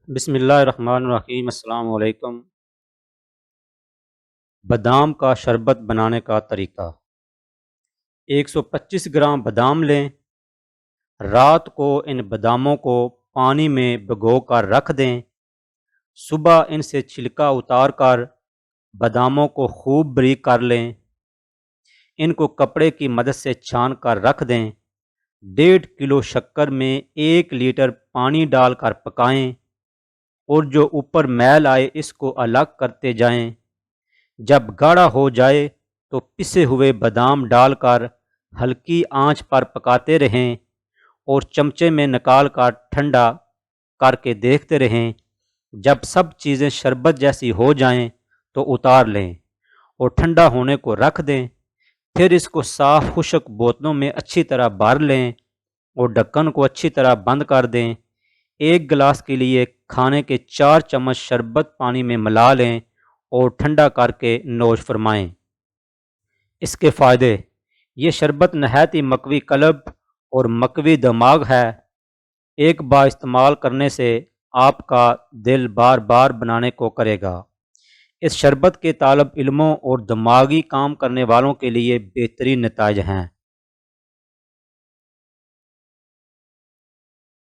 بسم اللہ الرحمن الرحیم۔ السلام علیکم۔ بادام کا شربت بنانے کا طریقہ: 125 گرام بادام لیں۔ رات کو ان باداموں کو پانی میں بھگو کر رکھ دیں۔ صبح ان سے چھلکا اتار کر باداموں کو خوب باریک کر لیں۔ ان کو کپڑے کی مدد سے چھان کر رکھ دیں۔ 1.5 کلو شکر میں 1 لیٹر پانی ڈال کر پکائیں اور جو اوپر میل آئے اس کو الگ کرتے جائیں۔ جب گاڑھا ہو جائے تو پسے ہوئے بادام ڈال کر ہلکی آنچ پر پکاتے رہیں اور چمچے میں نکال کر ٹھنڈا کر کے دیکھتے رہیں۔ جب سب چیزیں شربت جیسی ہو جائیں تو اتار لیں اور ٹھنڈا ہونے کو رکھ دیں۔ پھر اس کو صاف خشک بوتلوں میں اچھی طرح بھر لیں اور ڈھکن کو اچھی طرح بند کر دیں۔ 1 گلاس کے لیے کھانے کے 4 چمچ شربت پانی میں ملا لیں اور ٹھنڈا کر کے نوش فرمائیں۔ اس کے فائدے: یہ شربت نہایت ہی مقوی قلب اور مقوی دماغ ہے۔ ایک بار استعمال کرنے سے آپ کا دل بار بار بنانے کو کرے گا۔ اس شربت کے طالب علموں اور دماغی کام کرنے والوں کے لیے بہترین نتائج ہیں۔